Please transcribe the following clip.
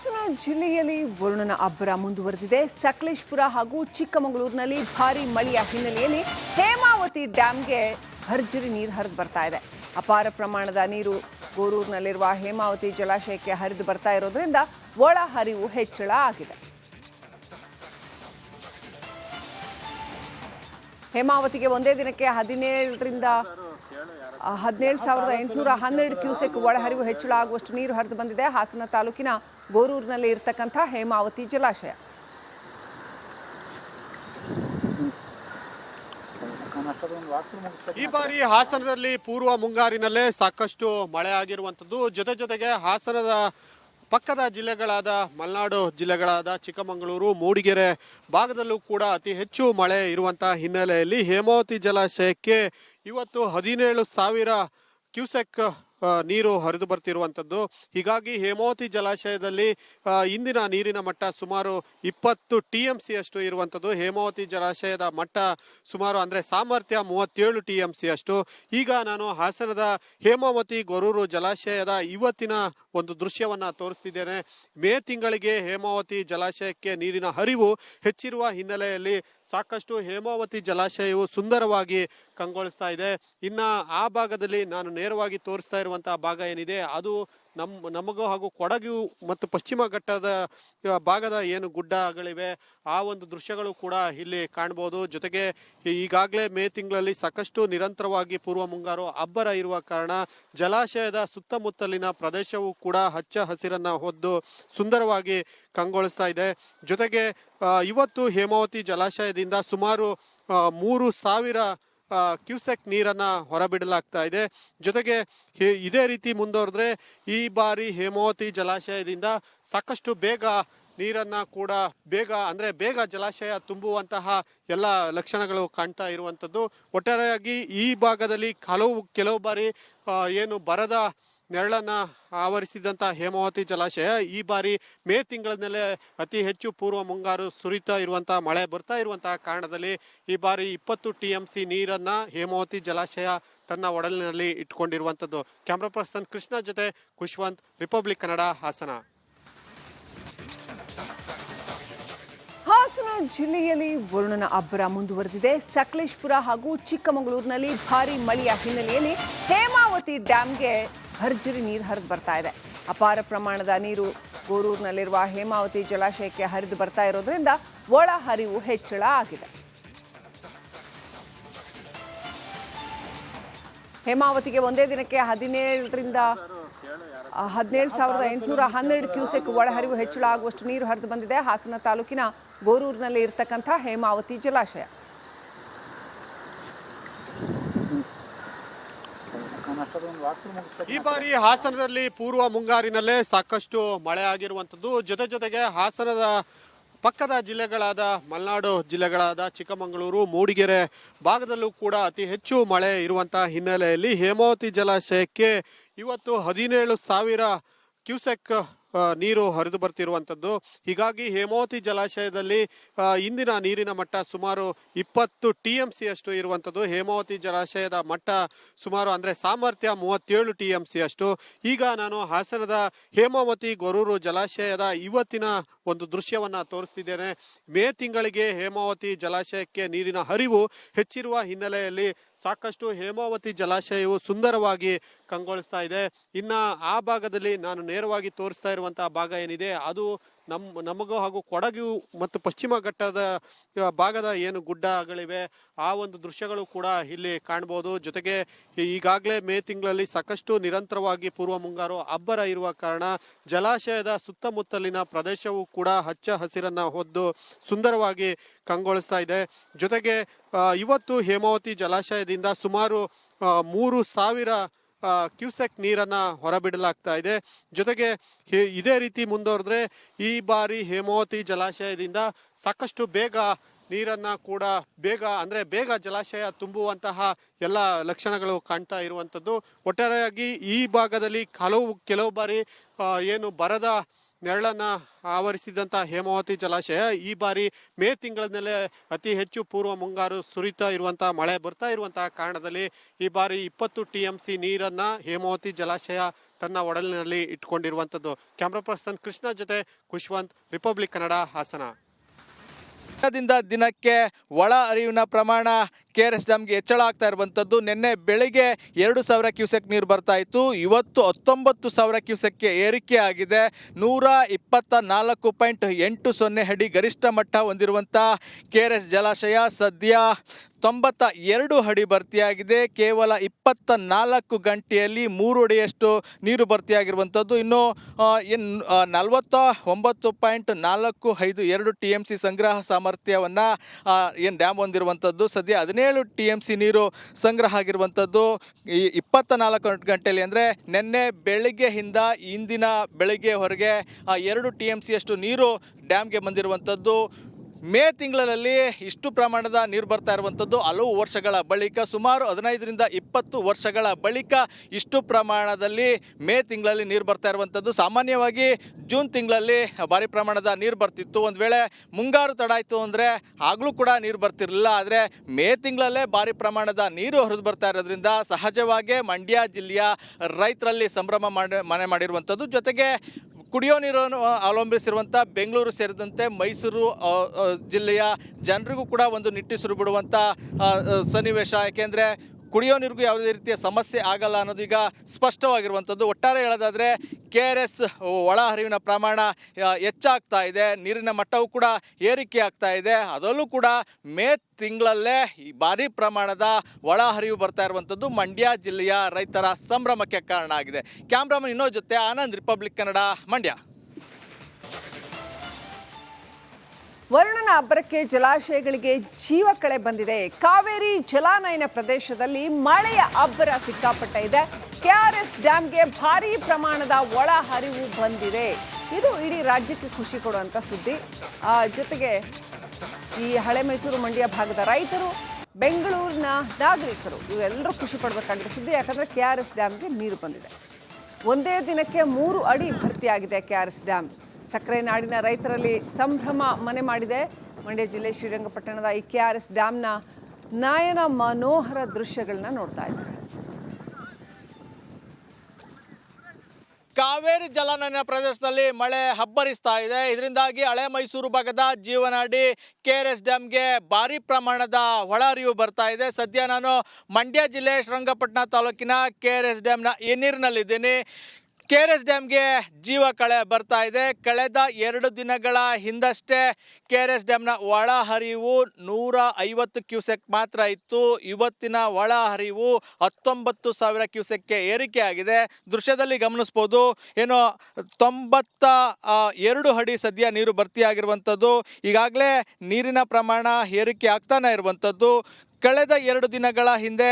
ಹಾಸನ ಜಿಲ್ಲೆಯಲ್ಲಿ ವರುಣನ ಅಬ್ಬರ ಮುಂದುವರೆದಿದೆ. ಸಕಲೇಶಪುರ ಹಾಗೂ ಚಿಕ್ಕಮಗಳೂರಿನಲ್ಲಿ ಭಾರೀ ಮಳೆಯ ಹಿನ್ನೆಲೆಯಲ್ಲಿ ಹೇಮಾವತಿ ಡ್ಯಾಂಗೆ ಭರ್ಜರಿ ನೀರು ಹರಿದು ಬರ್ತಾ ಇದೆ. ಅಪಾರ ಪ್ರಮಾಣದ ನೀರು ಗೋರೂರಿನಲ್ಲಿರುವ ಹೇಮಾವತಿ ಜಲಾಶಯಕ್ಕೆ ಹರಿದು ಬರ್ತಾ ಇರೋದ್ರಿಂದ ಒಳ ಹರಿವು ಹೆಚ್ಚಳ ಆಗಿದೆ. ಹೇಮಾವತಿಗೆ ಒಂದೇ ದಿನಕ್ಕೆ 17,812 ಕ್ಯೂಸೆಕ್ ಒಳಹರಿವು ಹೆಚ್ಚಳ ಆಗುವಷ್ಟು ನೀರು ಹರಿದು ಬಂದಿದೆ. ಹಾಸನ ತಾಲೂಕಿನ ಗೋರೂರಿನಲ್ಲಿ ಇರತಕ್ಕಂಥ ಹೇಮಾವತಿ ಜಲಾಶಯ. ಈ ಬಾರಿ ಹಾಸನದಲ್ಲಿ ಪೂರ್ವ ಮುಂಗಾರಿನಲ್ಲೇ ಸಾಕಷ್ಟು ಮಳೆ ಆಗಿರುವಂಥದ್ದು. ಜೊತೆಗೆ ಹಾಸನದ ಪಕ್ಕದ ಜಿಲ್ಲೆಗಳಾದ ಮಲೆನಾಡು ಜಿಲ್ಲೆಗಳಾದ ಚಿಕ್ಕಮಗಳೂರು, ಮೂಡಿಗೆರೆ ಭಾಗದಲ್ಲೂ ಕೂಡ ಅತಿ ಹೆಚ್ಚು ಮಳೆ ಇರುವಂತಹ ಹಿನ್ನೆಲೆಯಲ್ಲಿ ಹೇಮಾವತಿ ಜಲಾಶಯಕ್ಕೆ ಇವತ್ತು 17,000 ಕ್ಯೂಸೆಕ್ ನೀರು ಹರಿದು ಬರ್ತಿರುವಂಥದ್ದು. ಹೀಗಾಗಿ ಹೇಮಾವತಿ ಜಲಾಶಯದಲ್ಲಿ ಇಂದಿನ ನೀರಿನ ಮಟ್ಟ ಸುಮಾರು 20 TMC ಅಷ್ಟು ಇರುವಂಥದ್ದು. ಹೇಮಾವತಿ ಜಲಾಶಯದ ಮಟ್ಟ ಸುಮಾರು ಅಂದರೆ ಸಾಮರ್ಥ್ಯ 37 TMC ಅಷ್ಟು. ಈಗ ನಾನು ಹಾಸನದ ಹೇಮಾವತಿ ಗೊರೂರು ಜಲಾಶಯದ ಇವತ್ತಿನ ಒಂದು ದೃಶ್ಯವನ್ನ ತೋರಿಸ್ತಿದ್ದೇನೆ. ಮೇ ತಿಂಗಳಿಗೆ ಹೇಮಾವತಿ ಜಲಾಶಯಕ್ಕೆ ನೀರಿನ ಹರಿವು ಹೆಚ್ಚಿರುವ ಹಿನ್ನೆಲೆಯಲ್ಲಿ ಸಾಕಷ್ಟು ಹೇಮಾವತಿ ಜಲಾಶಯವು ಸುಂದರವಾಗಿ ಕಂಗೊಳಿಸ್ತಾ ಇದೆ. ಇನ್ನ ಆ ಭಾಗದಲ್ಲಿ ನಾನು ನೇರವಾಗಿ ತೋರಿಸ್ತಾ ಇರುವಂತಹ ಭಾಗ ಏನಿದೆ ಅದು ನಮಗೂ ಹಾಗೂ ಕೊಡಗು ಮತ್ತು ಪಶ್ಚಿಮ ಘಟ್ಟದ ಭಾಗದ ಏನು ಗುಡ್ಡಗಳಿವೆ ಆ ಒಂದು ದೃಶ್ಯಗಳು ಕೂಡ ಇಲ್ಲಿ ಕಾಣಬಹುದು. ಜೊತೆಗೆ ಈಗಾಗಲೇ ಮೇ ತಿಂಗಳಲ್ಲಿ ಸಾಕಷ್ಟು ನಿರಂತರವಾಗಿ ಪೂರ್ವ ಮುಂಗಾರು ಅಬ್ಬರ ಇರುವ ಕಾರಣ ಜಲಾಶಯದ ಸುತ್ತಮುತ್ತಲಿನ ಪ್ರದೇಶವೂ ಕೂಡ ಹಚ್ಚ ಹಸಿರನ್ನ ಹೊದ್ದು ಸುಂದರವಾಗಿ ಕಂಗೊಳಿಸ್ತಾ ಇದೆ. ಜೊತೆಗೆ ಇವತ್ತು ಹೇಮಾವತಿ ಜಲಾಶಯದಿಂದ ಸುಮಾರು 3,000 ಕ್ಯೂಸೆಕ್ ನೀರನ್ನ ಹೊರಬಿಡಲಾಗ್ತಾ ಇದೆ. ಜೊತೆಗೆ ಇದೇ ರೀತಿ ಮುಂದುವರೆದ್ರೆ ಈ ಬಾರಿ ಹೇಮಾವತಿ ಜಲಾಶಯದಿಂದ ಸಾಕಷ್ಟು ಬೇಗ ನೀರನ್ನ ಕೂಡ ಬೇಗ ಜಲಾಶಯ ತುಂಬುವಂತಹ ಎಲ್ಲ ಲಕ್ಷಣಗಳು ಕಾಣ್ತಾ ಇರುವಂಥದ್ದು. ಒಟ್ಟಾರೆಯಾಗಿ ಈ ಭಾಗದಲ್ಲಿ ಕೆಲವು ಬಾರಿ ಏನು ಬರದ ನೆರಳನ್ನ ಆವರಿಸಿದಂಥ ಹೇಮಾವತಿ ಜಲಾಶಯ ಈ ಬಾರಿ ಮೇ ತಿಂಗಳಿನಲ್ಲೇ ಅತಿ ಹೆಚ್ಚು ಪೂರ್ವ ಮುಂಗಾರು ಸುರಿತಾ ಇರುವಂತಹ ಮಳೆ ಬರ್ತಾ ಇರುವಂತಹ ಕಾರಣದಲ್ಲಿ ಈ ಬಾರಿ 20 TMC ನೀರನ್ನ ಹೇಮಾವತಿ ಜಲಾಶಯ ತನ್ನ ಒಡಲಿನಲ್ಲಿ ಇಟ್ಕೊಂಡಿರುವಂಥದ್ದು. ಕ್ಯಾಮ್ರಾ ಪರ್ಸನ್ ಕೃಷ್ಣ ಜೊತೆ ಖುಷ್ವಂತ್, ರಿಪಬ್ಲಿಕ್ ಕನ್ನಡ, ಹಾಸನ. ಹಾಸನ ಜಿಲ್ಲೆಯಲ್ಲಿ ವರುಣನ ಅಬ್ಬರ ಮುಂದುವರೆದಿದೆ. ಸಕಲೇಶಪುರ ಹಾಗೂ ಚಿಕ್ಕಮಗಳೂರಿನಲ್ಲಿ ಭಾರೀ ಮಳೆಯ ಹಿನ್ನೆಲೆಯಲ್ಲಿ ಹೇಮಾವತಿ ಡ್ಯಾಂಗೆ ಭರ್ಜರಿ ನೀರು ಹರಿದು ಬರ್ತಾ ಇದೆ. ಅಪಾರ ಪ್ರಮಾಣದ ನೀರು ಗೋರೂರಿನಲ್ಲಿರುವ ಹೇಮಾವತಿ ಜಲಾಶಯಕ್ಕೆ ಹರಿದು ಬರ್ತಾ ಇರೋದ್ರಿಂದ ಒಳ ಹರಿವು ಹೆಚ್ಚಳ ಆಗಿದೆ. ಹೇಮಾವತಿಗೆ ಒಂದೇ ದಿನಕ್ಕೆ 17,812 ಕ್ಯೂಸೆಕ್ ಒಳಹರಿವು ಹೆಚ್ಚಳ ಆಗುವಷ್ಟು ನೀರು ಹರಿದು ಬಂದಿದೆ. ಹಾಸನ ತಾಲೂಕಿನ ಗೋರೂರಿನಲ್ಲಿ ಇರತಕ್ಕಂಥ ಹೇಮಾವತಿ ಜಲಾಶಯ. ಈ ಬಾರಿ ಹಾಸನದಲ್ಲಿ ಪೂರ್ವ ಮುಂಗಾರಿನಲ್ಲೇ ಸಾಕಷ್ಟು ಮಳೆ ಆಗಿರುವಂಥದ್ದು. ಜೊತೆಗೆ ಹಾಸನದ ಪಕ್ಕದ ಜಿಲ್ಲೆಗಳಾದ ಮಲೆನಾಡು ಜಿಲ್ಲೆಗಳಾದ ಚಿಕ್ಕಮಗಳೂರು, ಮೂಡಿಗೆರೆ ಭಾಗದಲ್ಲೂ ಕೂಡ ಅತಿ ಹೆಚ್ಚು ಮಳೆ ಇರುವಂತಹ ಹಿನ್ನೆಲೆಯಲ್ಲಿ ಹೇಮಾವತಿ ಜಲಾಶಯಕ್ಕೆ ಇವತ್ತು 17,000 ಕ್ಯೂಸೆಕ್ ನೀರು ಹರಿದು ಬರ್ತಿರುವಂಥದ್ದು. ಹೀಗಾಗಿ ಹೇಮಾವತಿ ಜಲಾಶಯದಲ್ಲಿ ಇಂದಿನ ನೀರಿನ ಮಟ್ಟ ಸುಮಾರು 20 TMC ಅಷ್ಟು ಇರುವಂಥದ್ದು. ಹೇಮಾವತಿ ಜಲಾಶಯದ ಮಟ್ಟ ಸುಮಾರು ಅಂದರೆ ಸಾಮರ್ಥ್ಯ 37 TMC ಅಷ್ಟು. ಈಗ ನಾನು ಹಾಸನದ ಹೇಮಾವತಿ ಗೊರೂರು ಜಲಾಶಯದ ಇವತ್ತಿನ ಒಂದು ದೃಶ್ಯವನ್ನ ತೋರಿಸ್ತಿದ್ದೇನೆ. ಮೇ ತಿಂಗಳಿಗೆ ಹೇಮಾವತಿ ಜಲಾಶಯಕ್ಕೆ ನೀರಿನ ಹರಿವು ಹೆಚ್ಚಿರುವ ಹಿನ್ನೆಲೆಯಲ್ಲಿ ಸಾಕಷ್ಟು ಹೇಮಾವತಿ ಜಲಾಶಯವು ಸುಂದರವಾಗಿ ಕಂಗೊಳಿಸ್ತಾ ಇದೆ. ಇನ್ನ ಆ ಭಾಗದಲ್ಲಿ ನಾನು ನೇರವಾಗಿ ತೋರಿಸ್ತಾ ಇರುವಂತಹ ಭಾಗ ಏನಿದೆ ಅದು ನಮಗೂ ಹಾಗೂ ಕೊಡಗು ಮತ್ತು ಪಶ್ಚಿಮ ಘಟ್ಟದ ಭಾಗದ ಏನು ಗುಡ್ಡಗಳಿವೆ ಆ ಒಂದು ದೃಶ್ಯಗಳು ಕೂಡ ಇಲ್ಲಿ ಕಾಣಬಹುದು. ಜೊತೆಗೆ ಈಗಾಗಲೇ ಮೇ ತಿಂಗಳಲ್ಲಿ ಸಾಕಷ್ಟು ನಿರಂತರವಾಗಿ ಪೂರ್ವ ಮುಂಗಾರು ಅಬ್ಬರ ಇರುವ ಕಾರಣ ಜಲಾಶಯದ ಸುತ್ತಮುತ್ತಲಿನ ಪ್ರದೇಶವೂ ಕೂಡ ಹಚ್ಚ ಹಸಿರನ್ನ ಹೊದ್ದು ಸುಂದರವಾಗಿ ಕಂಗೊಳಿಸ್ತಾ ಇದೆ. ಜೊತೆಗೆ ಇವತ್ತು ಹೇಮಾವತಿ ಜಲಾಶಯದಿಂದ ಸುಮಾರು 3,000 ಕ್ಯೂಸೆಕ್ ನೀರನ್ನ ಹೊರಬಿಡಲಾಗ್ತಾ ಇದೆ. ಜೊತೆಗೆ ಇದೇ ರೀತಿ ಮುಂದುವರೆದ್ರೆ ಈ ಬಾರಿ ಹೇಮಾವತಿ ಜಲಾಶಯದಿಂದ ಸಾಕಷ್ಟು ಬೇಗ ನೀರನ್ನ ಕೂಡ ಬೇಗ ಜಲಾಶಯ ತುಂಬುವಂತಹ ಎಲ್ಲ ಲಕ್ಷಣಗಳು ಕಾಣ್ತಾ ಇರುವಂಥದ್ದು. ಒಟ್ಟಾರೆಯಾಗಿ ಈ ಭಾಗದಲ್ಲಿ ಕೆಲವು ಬಾರಿ ಏನು ಬರದ ನೆರಳನ್ನ ಆವರಿಸಿದಂಥ ಹೇಮಾವತಿ ಜಲಾಶಯ ಈ ಬಾರಿ ಮೇ ತಿಂಗಳಿನಲ್ಲೇ ಅತಿ ಹೆಚ್ಚು ಪೂರ್ವ ಮುಂಗಾರು ಸುರಿತಾ ಇರುವಂತಹ ಮಳೆ ಬರ್ತಾ ಇರುವಂತಹ ಕಾರಣದಲ್ಲಿ ಈ ಬಾರಿ 20 TMC ನೀರನ್ನ ಹೇಮಾವತಿ ಜಲಾಶಯ ತನ್ನ ಒಡಲಿನಲ್ಲಿ ಇಟ್ಕೊಂಡಿರುವಂಥದ್ದು. ಕ್ಯಾಮ್ರಾ ಪರ್ಸನ್ ಕೃಷ್ಣ ಜೊತೆ ಖುಷ್ವಂತ್, ರಿಪಬ್ಲಿಕ್ ಕನ್ನಡ, ಹಾಸನ. ದಿನದಿಂದ ದಿನಕ್ಕೆ ಒಳ ಹರಿವಿನ ಪ್ರಮಾಣ KRS ಡ್ಯಾಮ್ಗೆ ಹೆಚ್ಚಳ ಆಗ್ತಾ ಇರುವಂಥದ್ದು. ನಿನ್ನೆ ಬೆಳಿಗ್ಗೆ 2,000 ಕ್ಯೂಸೆಕ್ ನೀರು ಬರ್ತಾ ಇತ್ತು. ಇವತ್ತು 19,000 ಕ್ಯೂಸೆಕ್ಗೆ ಏರಿಕೆ ಆಗಿದೆ. 124.80 ಅಡಿ ಗರಿಷ್ಠ ಮಟ್ಟ ಹೊಂದಿರುವಂಥ KRS ಜಲಾಶಯ ಸದ್ಯ 92 ಅಡಿ ಭರ್ತಿಯಾಗಿದೆ. ಕೇವಲ 24 ಗಂಟೆಯಲ್ಲಿ 3 ಅಡಿಯಷ್ಟು ನೀರು ಭರ್ತಿಯಾಗಿರುವಂಥದ್ದು. ಇನ್ನು 49.452 TMC ಸಂಗ್ರಹ ಸಾಮರ್ಥ್ಯವನ್ನು ಏನು ಡ್ಯಾಮ್ ಹೊಂದಿರುವಂಥದ್ದು. ಸದ್ಯ 17 TMC ನೀರು ಸಂಗ್ರಹ ಆಗಿರುವಂಥದ್ದು. ಈ 24 ಗಂಟೆಯಲ್ಲಿ ಅಂದರೆ ನಿನ್ನೆ ಬೆಳಗ್ಗೆಯಿಂದ ಇಂದಿನ ಬೆಳಗ್ಗೆವರೆಗೆ 2 TMC ಅಷ್ಟು ನೀರು ಡ್ಯಾಮ್ಗೆ ಬಂದಿರುವಂಥದ್ದು. ಮೇ ತಿಂಗಳಲ್ಲಿ ಇಷ್ಟು ಪ್ರಮಾಣದ ನೀರು ಬರ್ತಾ ಇರುವಂಥದ್ದು ಹಲವು ವರ್ಷಗಳ ಬಳಿಕ, ಸುಮಾರು 15ರಿಂದ 20 ವರ್ಷಗಳ ಬಳಿಕ ಇಷ್ಟು ಪ್ರಮಾಣದಲ್ಲಿ ಮೇ ತಿಂಗಳಲ್ಲಿ ನೀರು ಬರ್ತಾ ಇರುವಂಥದ್ದು. ಸಾಮಾನ್ಯವಾಗಿ ಜೂನ್ ತಿಂಗಳಲ್ಲಿ ಭಾರಿ ಪ್ರಮಾಣದ ನೀರು ಬರ್ತಿತ್ತು. ಒಂದು ವೇಳೆ ಮುಂಗಾರು ತಡ ಆಯಿತು ಅಂದರೆ ಆಗಲೂ ಕೂಡ ನೀರು ಬರ್ತಿರಲಿಲ್ಲ. ಆದರೆ ಮೇ ತಿಂಗಳಲ್ಲೇ ಭಾರಿ ಪ್ರಮಾಣದ ನೀರು ಹರಿದು ಬರ್ತಾ ಇರೋದ್ರಿಂದ ಸಹಜವಾಗಿ ಮಂಡ್ಯ ಜಿಲ್ಲೆಯ ರೈತರಲ್ಲಿ ಸಂಭ್ರಮ ಮನೆ ಮಾಡಿರುವಂಥದ್ದು. ಜೊತೆಗೆ ಕುಡಿಯೋ ನೀರನ್ನು ಅವಲಂಬಿಸಿರುವಂಥ ಬೆಂಗಳೂರು ಸೇರಿದಂತೆ ಮೈಸೂರು ಜಿಲ್ಲೆಯ ಜನರಿಗೂ ಕೂಡ ಒಂದು ನಿಟ್ಟುಸಿರು ಬಿಡುವಂಥ ಸನ್ನಿವೇಶ. ಯಾಕೆಂದರೆ ಕುಡಿಯೋ ನೀರಿಗೂ ಯಾವುದೇ ರೀತಿಯ ಸಮಸ್ಯೆ ಆಗಲ್ಲ ಅನ್ನೋದು ಈಗ ಸ್ಪಷ್ಟವಾಗಿರುವಂಥದ್ದು. ಒಟ್ಟಾರೆ ಹೇಳೋದಾದರೆ KRS ಒಳ ಹರಿವಿನ ಪ್ರಮಾಣ ಹೆಚ್ಚಾಗ್ತಾ ಇದೆ, ನೀರಿನ ಮಟ್ಟವೂ ಕೂಡ ಏರಿಕೆ ಆಗ್ತಾ ಇದೆ. ಅದರಲ್ಲೂ ಕೂಡ ಮೇ ತಿಂಗಳಲ್ಲೇ ಈ ಭಾರಿ ಪ್ರಮಾಣದ ಒಳ ಹರಿವು ಬರ್ತಾ ಇರುವಂಥದ್ದು ಮಂಡ್ಯ ಜಿಲ್ಲೆಯ ರೈತರ ಸಂಭ್ರಮಕ್ಕೆ ಕಾರಣ ಆಗಿದೆ. ಕ್ಯಾಮ್ರಾಮನ್ ಇನ್ನೋ ಜೊತೆ ಆನಂದ್, ರಿಪಬ್ಲಿಕ್ ಕನ್ನಡ, ಮಂಡ್ಯ. ವರುಣನ ಅಬ್ಬರಕ್ಕೆ ಜಲಾಶಯಗಳಿಗೆ ಜೀವ ಕಳೆ ಬಂದಿದೆ. ಕಾವೇರಿ ಜಲಾನಯನ ಪ್ರದೇಶದಲ್ಲಿ ಮಳೆಯ ಅಬ್ಬರ ಸಿಕ್ಕಾಪಟ್ಟೆ ಇದೆ. KRS ಡ್ಯಾಮ್ಗೆ ಭಾರೀ ಪ್ರಮಾಣದ ಒಳ ಹರಿವು ಬಂದಿದೆ. ಇದು ಇಡೀ ರಾಜ್ಯಕ್ಕೆ ಖುಷಿ ಕೊಡುವಂಥ ಸುದ್ದಿ. ಜೊತೆಗೆ ಈ ಹಳೆ ಮೈಸೂರು ಮಂಡ್ಯ ಭಾಗದ ರೈತರು, ಬೆಂಗಳೂರಿನ ನಾಗರಿಕರು ಇವರೆಲ್ಲರೂ ಖುಷಿ ಪಡಬೇಕಾಗಿರೋ ಸುದ್ದಿ. ಯಾಕಂದರೆ KRS ಡ್ಯಾಮ್ಗೆ ನೀರು ಬಂದಿದೆ. ಒಂದೇ ದಿನಕ್ಕೆ 3 ಅಡಿ ಭರ್ತಿಯಾಗಿದೆ KRS ಡ್ಯಾಮ್. ಸಕ್ಕರೆ ನಾಡಿನ ರೈತರಲ್ಲಿ ಸಂಭ್ರಮ ಮನೆ ಮಾಡಿದೆ. ಮಂಡ್ಯ ಜಿಲ್ಲೆ ಶ್ರೀರಂಗಪಟ್ಟಣದ ಈ KRS ಡ್ಯಾಮ್ನ ನಯನ ಮನೋಹರ ದೃಶ್ಯಗಳನ್ನ ನೋಡ್ತಾ ಇದ್ದಾರೆ. ಕಾವೇರಿ ಜಲಾನಯನ ಪ್ರದೇಶದಲ್ಲಿ ಮಳೆ ಅಬ್ಬರಿಸ್ತಾ ಇದೆ. ಇದರಿಂದಾಗಿ ಹಳೆ ಮೈಸೂರು ಭಾಗದ ಜೀವನಾಡಿ KRS ಡ್ಯಾಮ್ಗೆ ಭಾರಿ ಪ್ರಮಾಣದ ಒಳಹರಿವು ಬರ್ತಾ ಇದೆ. ಸದ್ಯ ನಾನು ಮಂಡ್ಯ ಜಿಲ್ಲೆ ಶ್ರೀರಂಗಪಟ್ಟಣ ತಾಲೂಕಿನ KRS ಡ್ಯಾಮ್ನ ನೀರಿನಲ್ಲಿದ್ದೀನಿ. KRS ಡ್ಯಾಮ್ಗೆ ಜೀವ ಕಳೆ ಬರ್ತಾ ಇದೆ. ಕಳೆದ 2 ದಿನಗಳ ಹಿಂದಷ್ಟೇ KRS ಡ್ಯಾಮ್ನ ಒಳ ಹರಿವು 150 ಕ್ಯೂಸೆಕ್ ಮಾತ್ರ ಇತ್ತು. ಇವತ್ತಿನ ಒಳ ಹರಿವು 19,000 ಕ್ಯೂಸೆಕ್ಗೆ ಏರಿಕೆ ಆಗಿದೆ. ದೃಶ್ಯದಲ್ಲಿ ಗಮನಿಸ್ಬೋದು, ಏನೋ 92 ಅಡಿ ಸದ್ಯ ನೀರು ಭರ್ತಿಯಾಗಿರುವಂಥದ್ದು. ಈಗಾಗಲೇ ನೀರಿನ ಪ್ರಮಾಣ ಏರಿಕೆ ಆಗ್ತಾನೆ ಇರುವಂಥದ್ದು. ಕಳೆದ 2 ದಿನಗಳ ಹಿಂದೆ